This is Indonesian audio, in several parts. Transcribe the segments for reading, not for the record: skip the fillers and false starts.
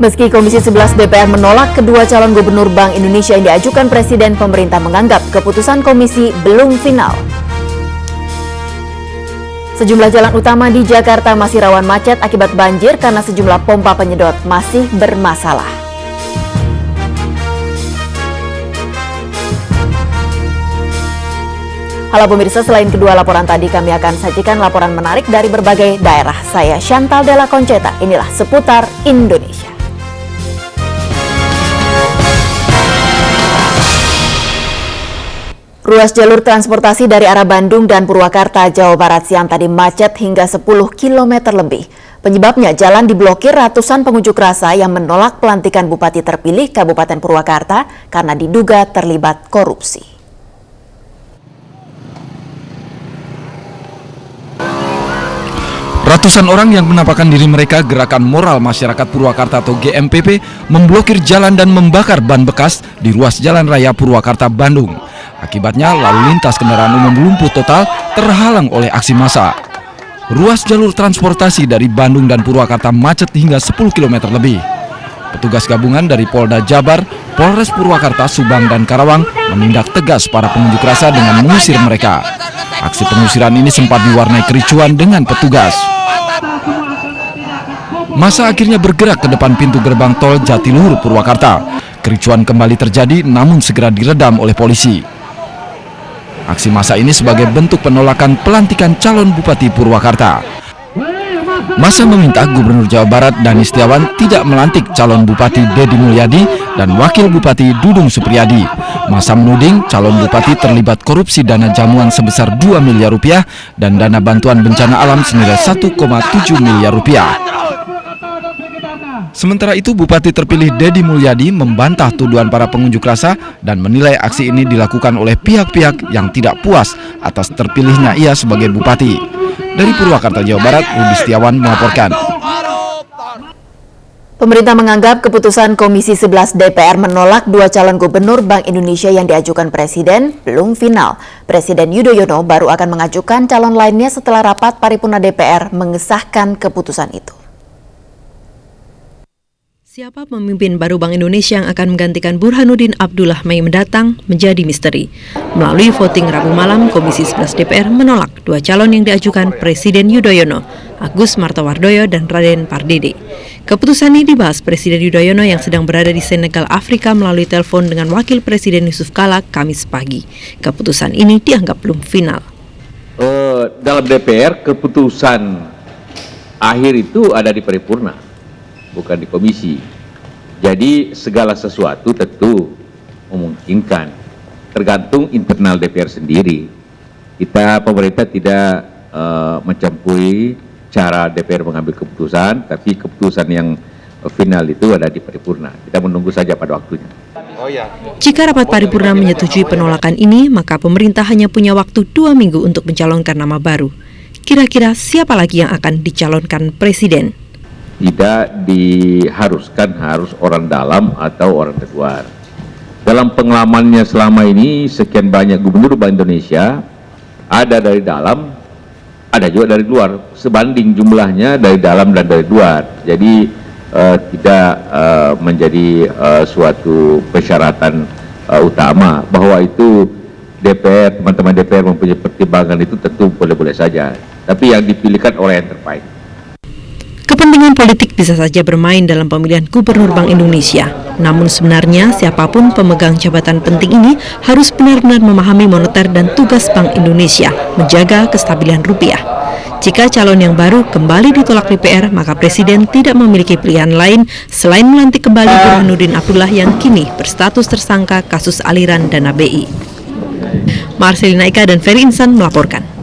Meski Komisi 11 DPR menolak kedua calon gubernur Bank Indonesia yang diajukan Presiden, pemerintah menganggap keputusan komisi belum final. Sejumlah jalan utama di Jakarta masih rawan macet akibat banjir karena sejumlah pompa penyedot masih bermasalah. Halo pemirsa, selain kedua laporan tadi, kami akan sajikan laporan menarik dari berbagai daerah. Saya Chantal Della Conceta, inilah Seputar Indonesia. Ruas jalur transportasi dari arah Bandung dan Purwakarta, Jawa Barat siang tadi macet hingga 10 km lebih. Penyebabnya jalan diblokir ratusan pengunjuk rasa yang menolak pelantikan Bupati terpilih Kabupaten Purwakarta karena diduga terlibat korupsi. Ratusan orang yang menampakkan diri mereka Gerakan Moral Masyarakat Purwakarta atau GMPP memblokir jalan dan membakar ban bekas di ruas Jalan Raya Purwakarta, Bandung. Akibatnya lalu lintas kendaraan umum lumpuh total terhalang oleh aksi massa. Ruas jalur transportasi dari Bandung dan Purwakarta macet hingga 10 km lebih. Petugas gabungan dari Polda Jabar, Polres Purwakarta, Subang, dan Karawang menindak tegas para pengunjuk rasa dengan mengusir mereka. Aksi pengusiran ini sempat diwarnai kericuan dengan petugas. Massa akhirnya bergerak ke depan pintu gerbang tol Jatiluhur, Purwakarta. Kericuan kembali terjadi namun segera diredam oleh polisi. Aksi massa ini sebagai bentuk penolakan pelantikan calon Bupati Purwakarta. Massa meminta Gubernur Jawa Barat Dani Setiawan tidak melantik calon Bupati Deddy Mulyadi dan Wakil Bupati Dudung Supriyadi. Massa menuding calon Bupati terlibat korupsi dana jamuan sebesar 2 miliar rupiah dan dana bantuan bencana alam senilai 1,7 miliar rupiah. Sementara itu, Bupati terpilih Deddy Mulyadi membantah tuduhan para pengunjuk rasa dan menilai aksi ini dilakukan oleh pihak-pihak yang tidak puas atas terpilihnya ia sebagai bupati. Dari Purwakarta, Jawa Barat, Rudi Setiawan melaporkan. Pemerintah menganggap keputusan Komisi 11 DPR menolak dua calon gubernur Bank Indonesia yang diajukan Presiden belum final. Presiden Yudhoyono baru akan mengajukan calon lainnya setelah rapat paripurna DPR mengesahkan keputusan itu. Siapa pemimpin baru Bank Indonesia yang akan menggantikan Burhanuddin Abdullah Mei mendatang menjadi misteri. Melalui voting Rabu malam, Komisi 11 DPR menolak dua calon yang diajukan Presiden Yudhoyono, Agus Martowardoyo dan Raden Pardede. Keputusan ini dibahas Presiden Yudhoyono yang sedang berada di Senegal, Afrika melalui telepon dengan Wakil Presiden Yusuf Kala Kamis pagi. Keputusan ini dianggap belum final. Dalam DPR, keputusan akhir itu ada di paripurna, bukan di komisi. Jadi segala sesuatu tentu memungkinkan, tergantung internal DPR sendiri. Kita pemerintah tidak mencampuri cara DPR mengambil keputusan, tapi keputusan yang final itu ada di paripurna. Kita menunggu saja pada waktunya. Jika rapat paripurna menyetujui penolakan ini, maka pemerintah hanya punya waktu 2 minggu untuk mencalonkan nama baru. Kira-kira siapa lagi yang akan dicalonkan Presiden? Tidak diharuskan harus orang dalam atau orang luar. Dalam pengalamannya selama ini, sekian banyak gubernur Bank Indonesia, ada dari dalam, ada juga dari luar. Sebanding jumlahnya dari dalam dan dari luar. Jadi tidak menjadi suatu persyaratan utama. Bahwa itu DPR, teman-teman DPR mempunyai pertimbangan itu tentu boleh-boleh saja. Tapi yang dipilihkan oleh yang terbaik. Kepentingan politik bisa saja bermain dalam pemilihan Gubernur Bank Indonesia. Namun sebenarnya siapapun pemegang jabatan penting ini harus benar-benar memahami moneter dan tugas Bank Indonesia, menjaga kestabilan rupiah. Jika calon yang baru kembali ditolak DPR, maka Presiden tidak memiliki pilihan lain selain melantik kembali Burhanuddin Abdullah yang kini berstatus tersangka kasus aliran dana BI. Marcelina Ika dan Ferry Insan melaporkan.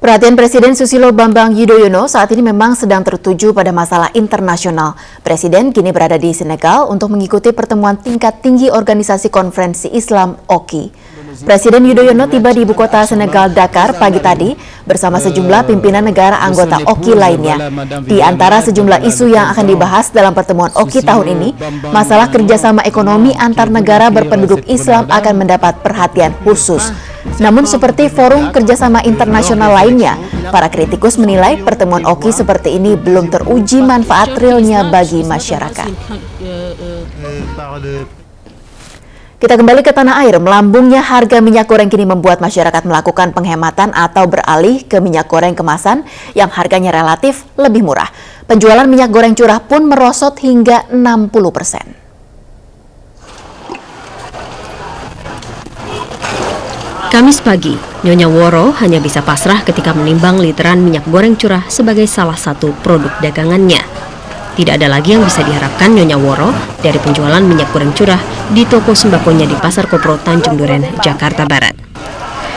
Perhatian Presiden Susilo Bambang Yudhoyono saat ini memang sedang tertuju pada masalah internasional. Presiden kini berada di Senegal untuk mengikuti pertemuan tingkat tinggi Organisasi Konferensi Islam OKI. Presiden Yudhoyono tiba di ibu kota Senegal, Dakar, pagi tadi bersama sejumlah pimpinan negara anggota OKI lainnya. Di antara sejumlah isu yang akan dibahas dalam pertemuan OKI tahun ini, masalah kerjasama ekonomi antar negara berpenduduk Islam akan mendapat perhatian khusus. Namun seperti Forum Kerjasama Internasional lainnya, para kritikus menilai pertemuan Oki seperti ini belum teruji manfaat realnya bagi masyarakat. Kita kembali ke tanah air. Melambungnya harga minyak goreng kini membuat masyarakat melakukan penghematan atau beralih ke minyak goreng kemasan yang harganya relatif lebih murah. Penjualan minyak goreng curah pun merosot hingga 60%. Kamis pagi, Nyonya Woro hanya bisa pasrah ketika menimbang literan minyak goreng curah sebagai salah satu produk dagangannya. Tidak ada lagi yang bisa diharapkan Nyonya Woro dari penjualan minyak goreng curah di toko sembakonya di Pasar Kopro Tanjung Duren, Jakarta Barat.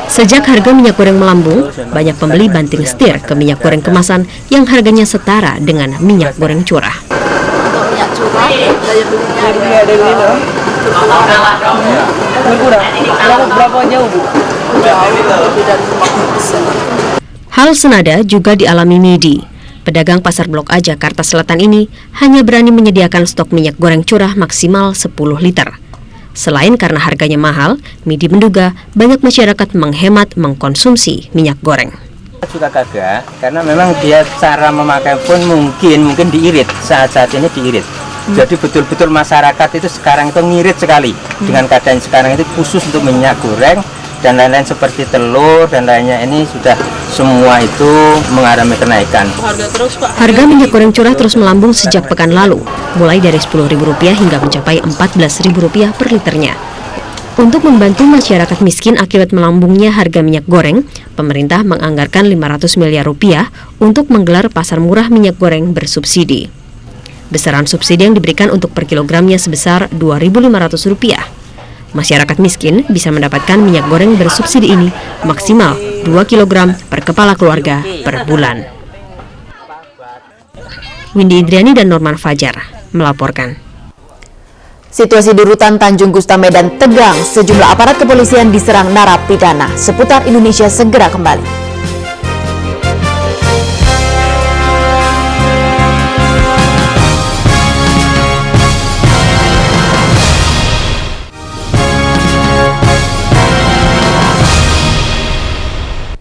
Sejak harga minyak goreng melambung, banyak pembeli banting setir ke minyak goreng kemasan yang harganya setara dengan minyak goreng curah. Untuk minyak curah, daya belinya berapa jauh, Bu? Jauh, lebih dari 50%. Hal senada juga dialami Midi. Pedagang Pasar Blok A Jakarta Selatan ini hanya berani menyediakan stok minyak goreng curah maksimal 10 liter. Selain karena harganya mahal, Midi menduga banyak masyarakat menghemat mengkonsumsi minyak goreng. Juga kagak, karena memang dia cara memakai pun mungkin diirit, saat ini diirit. Jadi betul-betul masyarakat itu sekarang itu ngirit sekali dengan keadaan sekarang itu, khusus untuk minyak goreng dan lain-lain seperti telur dan lainnya, ini sudah semua itu mengalami kenaikan. Harga minyak goreng curah terus melambung sejak pekan lalu, mulai dari Rp10.000 hingga mencapai Rp14.000 per liternya. Untuk membantu masyarakat miskin akibat melambungnya harga minyak goreng, pemerintah menganggarkan Rp500 miliar untuk menggelar pasar murah minyak goreng bersubsidi. Besaran subsidi yang diberikan untuk per kilogramnya sebesar Rp2.500. Masyarakat miskin bisa mendapatkan minyak goreng bersubsidi ini maksimal 2 kg per kepala keluarga per bulan. Windy Indriani dan Norman Fajar melaporkan. Situasi di Rutan Tanjung Gusta Medan tegang, sejumlah aparat kepolisian diserang narapidana. Seputar Indonesia segera kembali.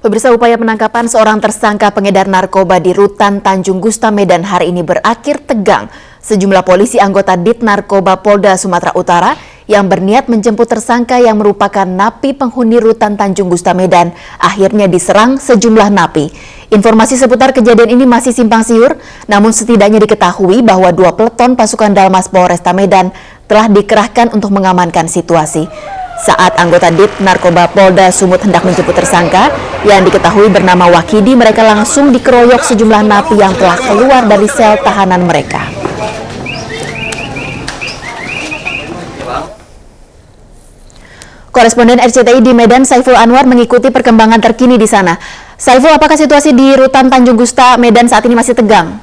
Pemirsa, upaya penangkapan seorang tersangka pengedar narkoba di Rutan Tanjung Gusta Medan hari ini berakhir tegang. Sejumlah polisi anggota Dit Narkoba Polda Sumatera Utara yang berniat menjemput tersangka yang merupakan napi penghuni Rutan Tanjung Gusta Medan akhirnya diserang sejumlah napi. Informasi seputar kejadian ini masih simpang siur, namun setidaknya diketahui bahwa 2 peleton pasukan Dalmas Polresta Medan telah dikerahkan untuk mengamankan situasi. Saat anggota Dit Narkoba Polda Sumut hendak menjemput tersangka yang diketahui bernama Wakidi, mereka langsung dikeroyok sejumlah napi yang telah keluar dari sel tahanan mereka. Koresponden RCTI di Medan, Saiful Anwar, mengikuti perkembangan terkini di sana. Saiful, apakah situasi di Rutan Tanjung Gusta Medan saat ini masih tegang?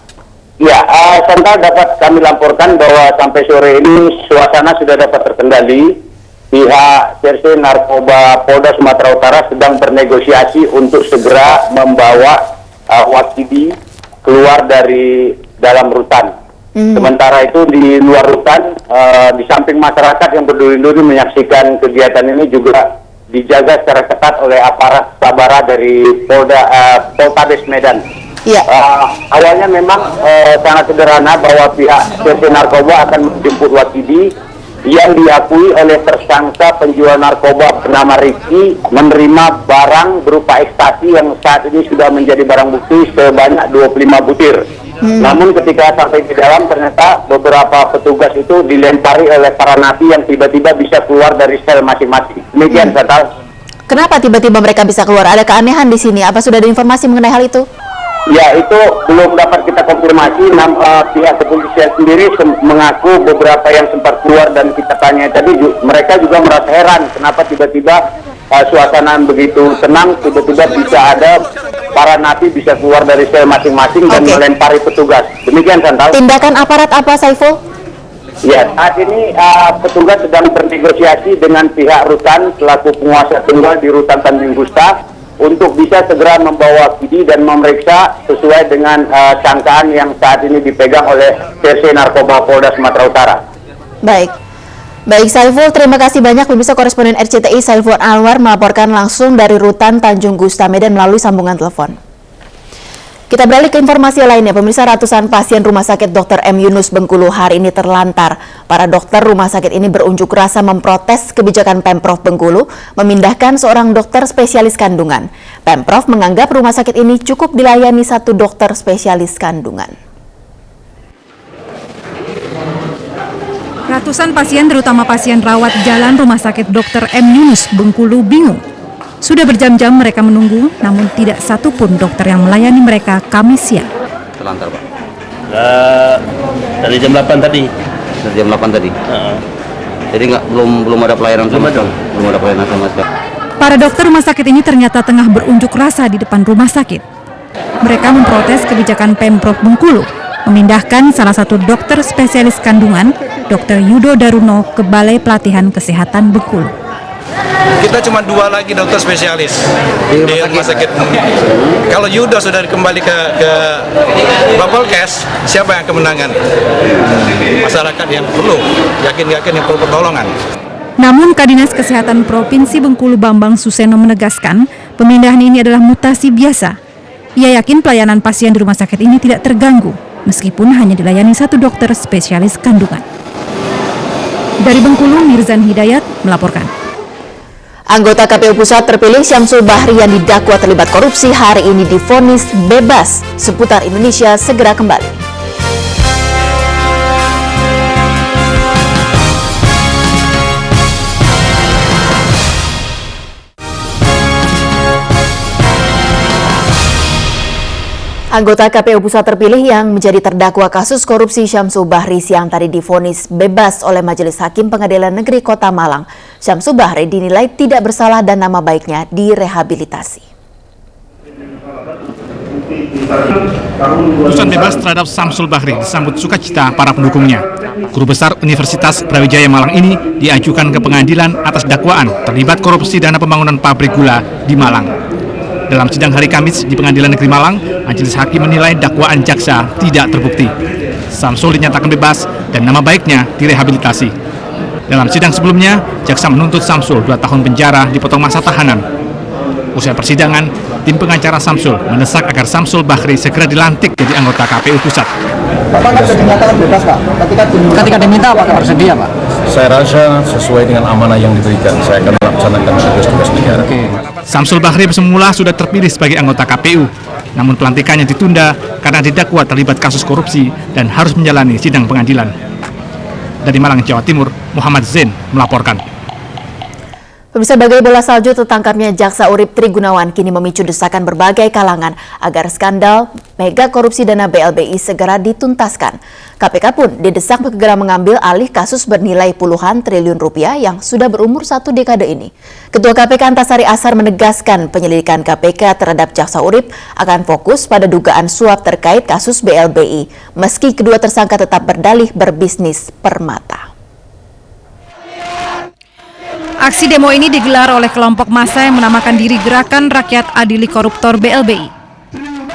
Ya, Sental dapat kami laporkan bahwa sampai sore ini suasana sudah dapat terkendali. Pihak Serse Narkoba Polda Sumatera Utara sedang bernegosiasi untuk segera membawa Wakidi keluar dari dalam rutan. Sementara itu di luar rutan, di samping masyarakat yang berduri-duri menyaksikan kegiatan ini juga dijaga secara ketat oleh aparat sabara dari Poltabes Medan. Ya. Awalnya memang sangat sederhana bahwa pihak Serse Narkoba akan menjemput Wakidi yang diakui oleh tersangka penjual narkoba bernama Ricky menerima barang berupa ekstasi yang saat ini sudah menjadi barang bukti sebanyak 25 butir. Namun ketika sampai di dalam ternyata beberapa petugas itu dilempari oleh para napi yang tiba-tiba bisa keluar dari sel masing-masing. Demikian, Satal. Kenapa tiba-tiba mereka bisa keluar? Ada keanehan di sini. Apa sudah ada informasi mengenai hal itu? Ya, itu belum dapat kita konfirmasi. Pihak kepolisian sendiri mengaku beberapa yang sempat keluar dan kita tanya tadi, mereka juga merasa heran kenapa tiba-tiba suasana begitu tenang, tiba-tiba bisa ada para napi bisa keluar dari sel masing-masing dan melempari petugas. Demikian, Santal. Tindakan aparat apa, Saiful? Ya, saat ini petugas sedang bernegosiasi dengan pihak rutan selaku penguasa tunggal di Rutan Tanjung Gusta untuk bisa segera membawa Wakidi dan memeriksa sesuai dengan sangkaan yang saat ini dipegang oleh Serse Narkoba Polda Sumatera Utara. Baik. Baik Saiful, terima kasih banyak pemirsa. Koresponden RCTI Saiful Anwar melaporkan langsung dari Rutan Tanjung Gusta Medan melalui sambungan telepon. Kita beralih ke informasi lainnya. Pemirsa, ratusan pasien Rumah Sakit Dr. M. Yunus Bengkulu hari ini terlantar. Para dokter rumah sakit ini berunjuk rasa memprotes kebijakan Pemprov Bengkulu memindahkan seorang dokter spesialis kandungan. Pemprov menganggap rumah sakit ini cukup dilayani satu dokter spesialis kandungan. Ratusan pasien, terutama pasien rawat jalan Rumah Sakit Dr. M. Yunus Bengkulu bingung. Sudah berjam-jam mereka menunggu, namun tidak satupun dokter yang melayani mereka Kamis siang. Terlantar, Pak. Dari jam 8 tadi. Dari jam 8 tadi. Jadi belum ada pelayanan sama sekali. Belum ada pelayanan sama sekali. Para dokter rumah sakit ini ternyata tengah berunjuk rasa di depan rumah sakit. Mereka memprotes kebijakan Pemprov Bengkulu memindahkan salah satu dokter spesialis kandungan, Dr. Yudo Daruno, ke Balai Pelatihan Kesehatan Bengkulu. Kita cuma 2 lagi dokter spesialis di rumah sakit. Kalau Yudo sudah kembali ke Bapolkes, siapa yang kemenangan? Masyarakat yang perlu, yakin-yakin yang perlu pertolongan. Namun Kadinas Kesehatan Provinsi Bengkulu Bambang Suseno menegaskan pemindahan ini adalah mutasi biasa. Ia yakin pelayanan pasien di rumah sakit ini tidak terganggu, meskipun hanya dilayani satu dokter spesialis kandungan. Dari Bengkulu, Mirzan Hidayat melaporkan. Anggota KPU Pusat terpilih Syamsul Bahri yang didakwa terlibat korupsi hari ini divonis bebas. Seputar Indonesia segera kembali. Anggota KPU Pusat terpilih yang menjadi terdakwa kasus korupsi Syamsul Bahri siang tadi divonis bebas oleh Majelis Hakim Pengadilan Negeri Kota Malang. Syamsul Bahri dinilai tidak bersalah dan nama baiknya direhabilitasi. Putusan bebas terhadap Syamsul Bahri disambut sukacita para pendukungnya. Guru Besar Universitas Brawijaya Malang ini diajukan ke pengadilan atas dakwaan terlibat korupsi dana pembangunan pabrik gula di Malang. Dalam sidang hari Kamis di Pengadilan Negeri Malang, Majelis Hakim menilai dakwaan jaksa tidak terbukti. Syamsul dinyatakan bebas dan nama baiknya direhabilitasi. Dalam sidang sebelumnya, jaksa menuntut Syamsul 2 tahun penjara dipotong masa tahanan. Usai persidangan, tim pengacara Syamsul mendesak agar Syamsul Bahri segera dilantik jadi anggota KPU Pusat. Bapak kan sudah dinyatakan bebas, Pak. Ketika diminta, Pak, bersedia, Pak? Saya rasa sesuai dengan amanah yang diberikan. Saya akan melaksanakan tugas-tugas negara. Syamsul Bahri semula sudah terpilih sebagai anggota KPU, namun pelantikannya ditunda karena didakwa terlibat kasus korupsi dan harus menjalani sidang pengadilan. Dari Malang, Jawa Timur, Muhammad Zain melaporkan. Pemirsa, bagai bola salju tertangkapnya Jaksa Urip Tri Gunawan kini memicu desakan berbagai kalangan agar skandal mega korupsi dana BLBI segera dituntaskan. KPK pun didesak segera mengambil alih kasus bernilai puluhan triliun rupiah yang sudah berumur 1 dekade ini. Ketua KPK Antasari Ashar menegaskan penyelidikan KPK terhadap Jaksa Urip akan fokus pada dugaan suap terkait kasus BLBI, meski kedua tersangka tetap berdalih berbisnis permata. Aksi demo ini digelar oleh kelompok massa yang menamakan diri Gerakan Rakyat Adili Koruptor BLBI.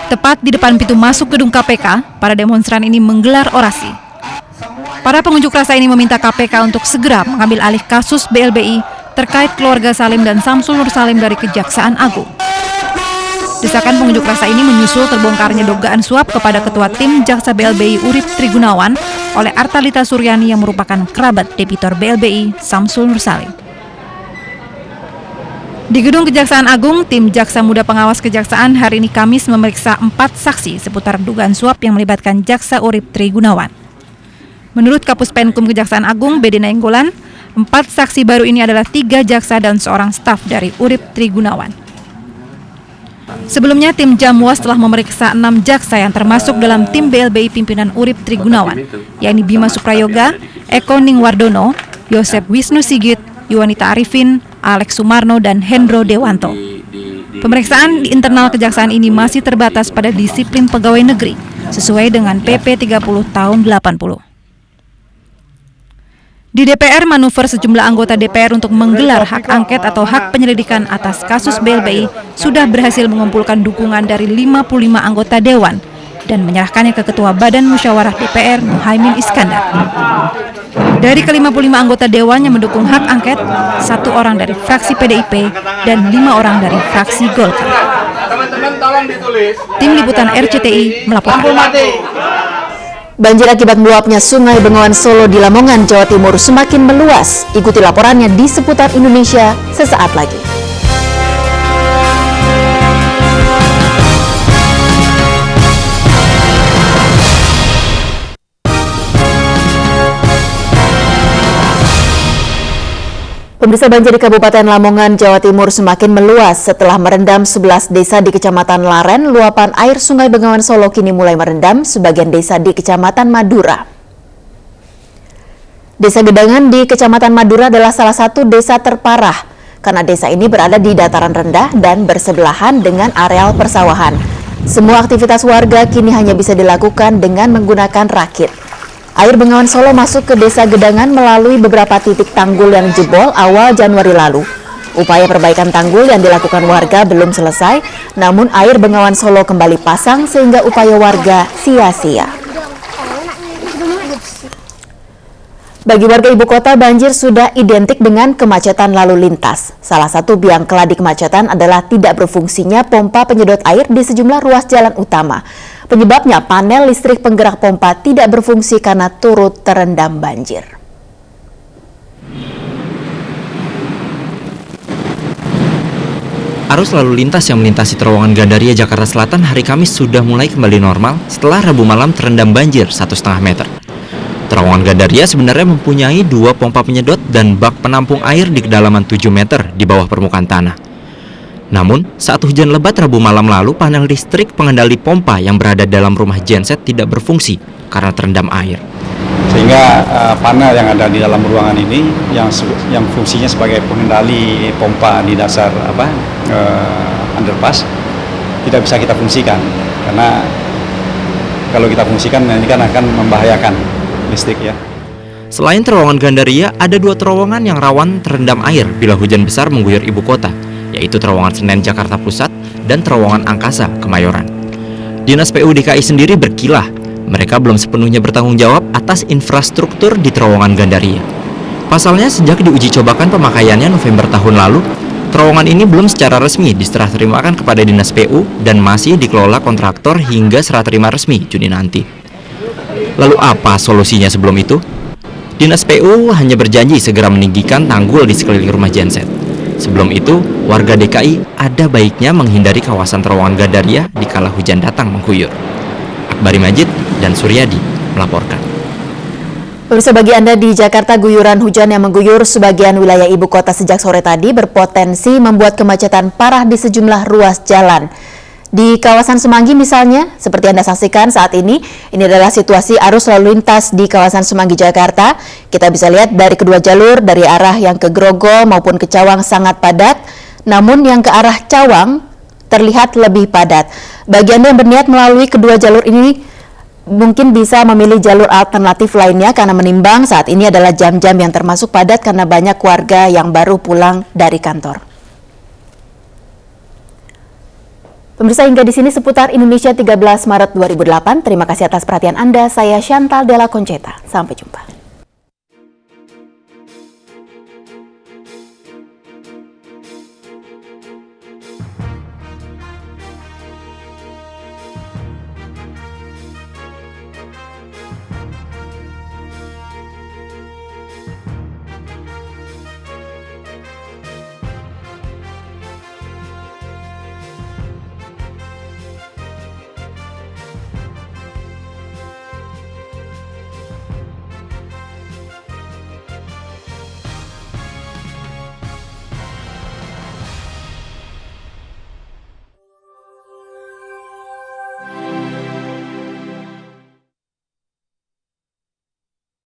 Tepat di depan pintu masuk gedung KPK, para demonstran ini menggelar orasi. Para pengunjuk rasa ini meminta KPK untuk segera mengambil alih kasus BLBI terkait keluarga Salim dan Samsul Nur Salim dari Kejaksaan Agung. Desakan pengunjuk rasa ini menyusul terbongkarnya dugaan suap kepada Ketua Tim Jaksa BLBI Urip Tri Gunawan oleh Artalita Suryani yang merupakan kerabat debitor BLBI Samsul Nur Salim. Di Gedung Kejaksaan Agung, tim Jaksa Muda Pengawas Kejaksaan hari ini Kamis memeriksa 4 saksi seputar dugaan suap yang melibatkan Jaksa Urip Tri Gunawan. Menurut Kapus Penkum Kejaksaan Agung, Bedi Nainggolan, 4 saksi baru ini adalah 3 jaksa dan seorang staf dari Urip Tri Gunawan. Sebelumnya, tim Jamwas telah memeriksa 6 jaksa yang termasuk dalam tim BLBI pimpinan Urip Tri Gunawan, yakni Bima Suprayoga, Eko Ningwardono, Yosep Wisnu Sigit, Yuwanita Arifin, Alex Sumarno, dan Hendro Dewanto. Pemeriksaan di internal kejaksaan ini masih terbatas pada disiplin pegawai negeri, sesuai dengan PP 30 tahun 80. Di DPR, manuver sejumlah anggota DPR untuk menggelar hak angket atau hak penyelidikan atas kasus BLBI sudah berhasil mengumpulkan dukungan dari 55 anggota Dewan dan menyerahkannya ke Ketua Badan Musyawarah DPR Muhaimin Iskandar. Dari ke-55 anggota Dewan yang mendukung hak angket, 1 orang dari fraksi PDIP dan 5 orang dari fraksi Golkar. Tim Liputan RCTI melaporkan. Banjir akibat meluapnya Sungai Bengawan Solo di Lamongan, Jawa Timur semakin meluas. Ikuti laporannya di Seputar Indonesia sesaat lagi. Pemirsa, banjir di Kabupaten Lamongan, Jawa Timur semakin meluas setelah merendam 11 desa di Kecamatan Laren. Luapan air Sungai Bengawan Solo kini mulai merendam sebagian desa di Kecamatan Madura. Desa Gedangan di Kecamatan Madura adalah salah satu desa terparah karena desa ini berada di dataran rendah dan bersebelahan dengan areal persawahan. Semua aktivitas warga kini hanya bisa dilakukan dengan menggunakan rakit. Air Bengawan Solo masuk ke Desa Gedangan melalui beberapa titik tanggul yang jebol awal Januari lalu. Upaya perbaikan tanggul yang dilakukan warga belum selesai, namun air Bengawan Solo kembali pasang sehingga upaya warga sia-sia. Bagi warga ibu kota, banjir sudah identik dengan kemacetan lalu lintas. Salah satu biang keladi kemacetan adalah tidak berfungsinya pompa penyedot air di sejumlah ruas jalan utama. Penyebabnya panel listrik penggerak pompa tidak berfungsi karena turut terendam banjir. Arus lalu lintas yang melintasi terowongan Gandaria, Jakarta Selatan hari Kamis sudah mulai kembali normal setelah Rabu malam terendam banjir 1,5 meter. Terowongan Gandaria sebenarnya mempunyai 2 pompa penyedot dan bak penampung air di kedalaman 7 meter di bawah permukaan tanah. Namun, saat hujan lebat Rabu malam lalu, panel listrik pengendali pompa yang berada dalam rumah genset tidak berfungsi karena terendam air. Sehingga panel yang ada di dalam ruangan ini yang fungsinya sebagai pengendali pompa di dasar underpass tidak bisa kita fungsikan, karena kalau kita fungsikan nanti kan akan membahayakan listrik ya. Selain terowongan Gandaria, ada 2 terowongan yang rawan terendam air bila hujan besar mengguyur ibu kota, yaitu terowongan Senen Jakarta Pusat dan terowongan Angkasa Kemayoran. Dinas PU DKI sendiri berkilah, mereka belum sepenuhnya bertanggung jawab atas infrastruktur di terowongan Gandaria. Pasalnya, sejak diuji cobakan pemakaiannya November tahun lalu, terowongan ini belum secara resmi diserah terimakan kepada Dinas PU dan masih dikelola kontraktor hingga serah terima resmi Juni nanti. Lalu apa solusinya sebelum itu? Dinas PU hanya berjanji segera meninggikan tanggul di sekeliling rumah genset. Sebelum itu, warga DKI ada baiknya menghindari kawasan terowongan Gandaria dikala hujan datang mengguyur. Akbari Majid dan Suryadi melaporkan. Pemirsa, bagi Anda di Jakarta, guyuran hujan yang mengguyur sebagian wilayah ibu kota sejak sore tadi berpotensi membuat kemacetan parah di sejumlah ruas jalan. Di kawasan Semanggi misalnya, seperti Anda saksikan saat ini adalah situasi arus lalu lintas di kawasan Semanggi, Jakarta. Kita bisa lihat dari kedua jalur, dari arah yang ke Grogol maupun ke Cawang sangat padat, namun yang ke arah Cawang terlihat lebih padat. Bagi Anda yang berniat melalui kedua jalur ini, mungkin bisa memilih jalur alternatif lainnya karena menimbang saat ini adalah jam-jam yang termasuk padat karena banyak warga yang baru pulang dari kantor. Pemirsa, hingga di sini Seputar Indonesia 13 Maret 2008. Terima kasih atas perhatian Anda. Saya Chantal Della Conceta. Sampai jumpa.